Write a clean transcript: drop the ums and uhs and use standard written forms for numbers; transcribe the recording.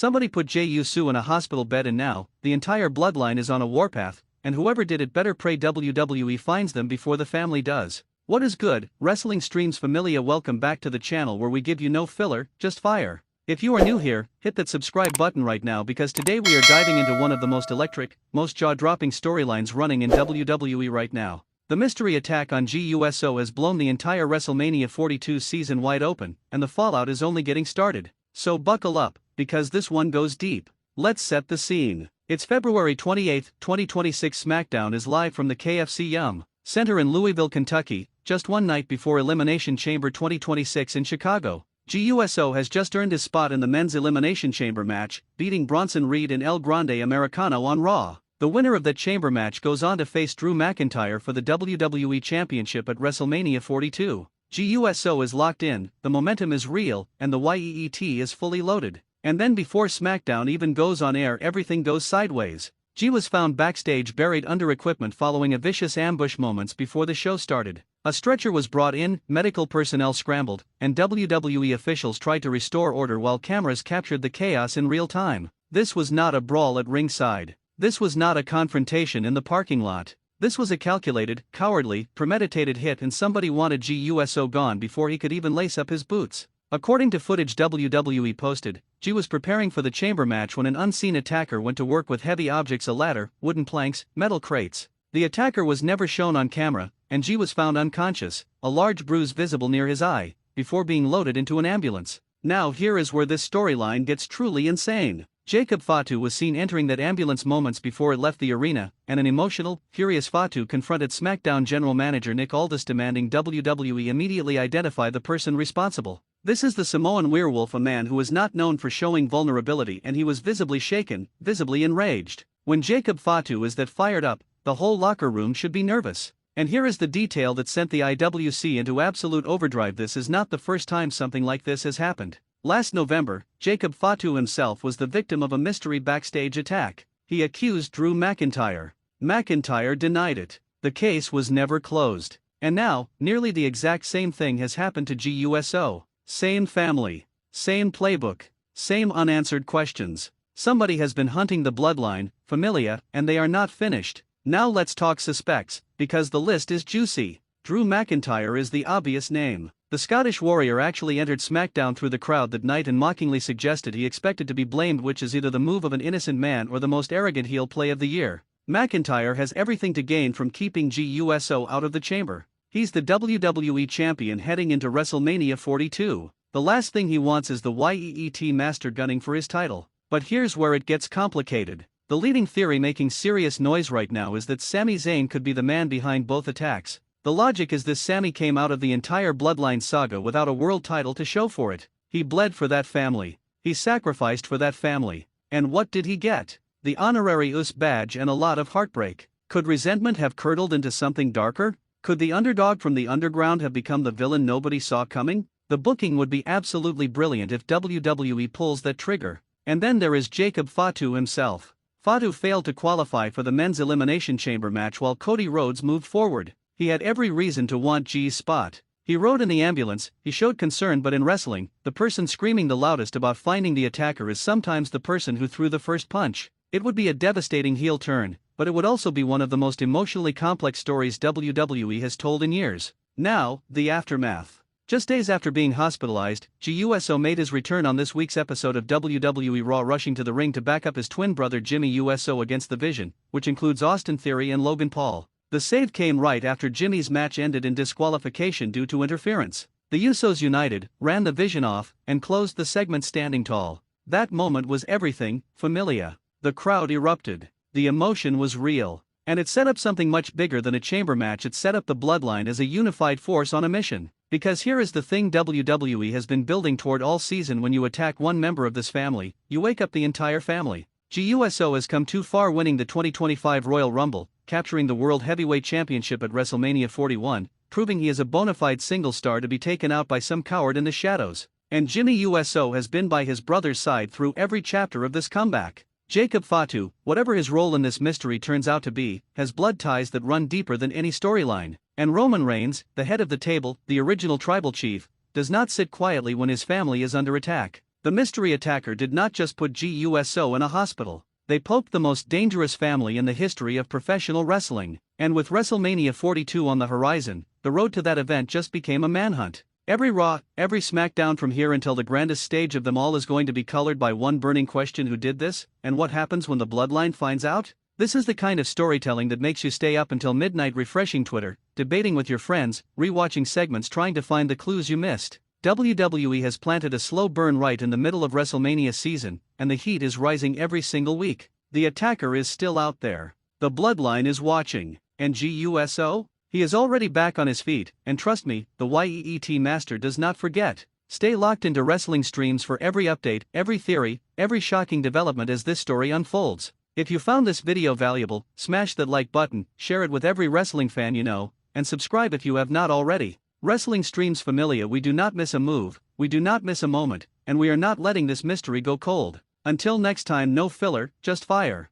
Somebody put Jey Uso in a hospital bed and now, the entire bloodline is on a warpath, and whoever did it better pray WWE finds them before the family does. What is good, Wrestling Streams Familia? Welcome back to the channel where we give you no filler, just fire. If you are new here, hit that subscribe button right now because today we are diving into one of the most electric, most jaw-dropping storylines running in WWE right now. The mystery attack on Jey Uso has blown the entire WrestleMania 42 season wide open, and the fallout is only getting started. So buckle up, because this one goes deep. Let's set the scene. It's February 28, 2026. SmackDown is live from the KFC Yum Center in Louisville, Kentucky, just one night before Elimination Chamber 2026 in Chicago. Jey Uso has just earned his spot in the men's Elimination Chamber match, beating Bronson Reed and El Grande Americano on Raw. The winner of that chamber match goes on to face Drew McIntyre for the WWE Championship at WrestleMania 42. Jey Uso is locked in, the momentum is real, and the YEET is fully loaded. And then before SmackDown even goes on air, everything goes sideways. Jey was found backstage buried under equipment following a vicious ambush moments before the show started. A stretcher was brought in, medical personnel scrambled, and WWE officials tried to restore order while cameras captured the chaos in real time. This was not a brawl at ringside. This was not a confrontation in the parking lot. This was a calculated, cowardly, premeditated hit, and somebody wanted Jey Uso gone before he could even lace up his boots. According to footage WWE posted, Jey was preparing for the chamber match when an unseen attacker went to work with heavy objects: a ladder, wooden planks, metal crates. The attacker was never shown on camera, and Jey was found unconscious, a large bruise visible near his eye, before being loaded into an ambulance. Now here is where this storyline gets truly insane. Fatu was seen entering that ambulance moments before it left the arena, and an emotional, furious Fatu confronted SmackDown General Manager Nick Aldis, demanding WWE immediately identify the person responsible. This is the Samoan werewolf, a man who is not known for showing vulnerability, and he was visibly shaken, visibly enraged. When Fatu is that fired up, the whole locker room should be nervous. And here is the detail that sent the IWC into absolute overdrive. This is not the first time something like this has happened. Last November, Fatu himself was the victim of a mystery backstage attack. He accused Drew McIntyre. McIntyre denied it. The case was never closed. And now, nearly the exact same thing has happened to Jey Uso. Same family. Same playbook. Same unanswered questions. Somebody has been hunting the bloodline, Familia, and they are not finished. Now let's talk suspects, because the list is juicy. Drew McIntyre is the obvious name. The Scottish Warrior actually entered SmackDown through the crowd that night and mockingly suggested he expected to be blamed, which is either the move of an innocent man or the most arrogant heel play of the year. McIntyre has everything to gain from keeping Jey Uso out of the chamber. He's the WWE Champion heading into WrestleMania 42. The last thing he wants is the YEET Master gunning for his title. But here's where it gets complicated. The leading theory making serious noise right now is that Sami Zayn could be the man behind both attacks. The logic is this: Sami came out of the entire Bloodline saga without a world title to show for it. He bled for that family. He sacrificed for that family. And what did he get? The honorary US badge and a lot of heartbreak. Could resentment have curdled into something darker? Could the underdog from the underground have become the villain nobody saw coming? The booking would be absolutely brilliant if WWE pulls that trigger. And then there is Fatu himself. Fatu failed to qualify for the men's Elimination Chamber match while Cody Rhodes moved forward. He had every reason to want Jey's spot. He rode in the ambulance, he showed concern, but in wrestling, the person screaming the loudest about finding the attacker is sometimes the person who threw the first punch. It would be a devastating heel turn, but it would also be one of the most emotionally complex stories WWE has told in years. Now, the aftermath. Just days after being hospitalized, Jey Uso made his return on this week's episode of WWE Raw, rushing to the ring to back up his twin brother Jimmy Uso against the Vision, which includes Austin Theory and Logan Paul. The save came right after Jimmy's match ended in disqualification due to interference. The Usos united, ran the Vision off, and closed the segment standing tall. That moment was everything, Familia. The crowd erupted. The emotion was real. And it set up something much bigger than a chamber match. It set up the Bloodline as a unified force on a mission. Because here is the thing WWE has been building toward all season: when you attack one member of this family, you wake up the entire family. Jey Uso has come too far, winning the 2025 Royal Rumble, capturing the World Heavyweight Championship at WrestleMania 41, proving he is a bona fide single star to be taken out by some coward in the shadows. And Jimmy Uso has been by his brother's side through every chapter of this comeback. Fatu, whatever his role in this mystery turns out to be, has blood ties that run deeper than any storyline. And Roman Reigns, the head of the table, the original tribal chief, does not sit quietly when his family is under attack. The mystery attacker did not just put Jey Uso in a hospital. They poked the most dangerous family in the history of professional wrestling, and with WrestleMania 42 on the horizon, the road to that event just became a manhunt. Every Raw, every SmackDown from here until the grandest stage of them all is going to be colored by one burning question: who did this, and what happens when the Bloodline finds out? This is the kind of storytelling that makes you stay up until midnight refreshing Twitter, debating with your friends, rewatching segments trying to find the clues you missed. WWE has planted a slow burn right in the middle of WrestleMania season, and the heat is rising every single week. The attacker is still out there. The Bloodline is watching. And Jey Uso? He is already back on his feet, and trust me, the YEET Master does not forget. Stay locked into wrestling streams for every update, every theory, every shocking development as this story unfolds. If you found this video valuable, smash that like button, share it with every wrestling fan you know, and subscribe if you have not already. Wrestling Streams Familia, we do not miss a move, we do not miss a moment, and we are not letting this mystery go cold. Until next time, no filler, just fire.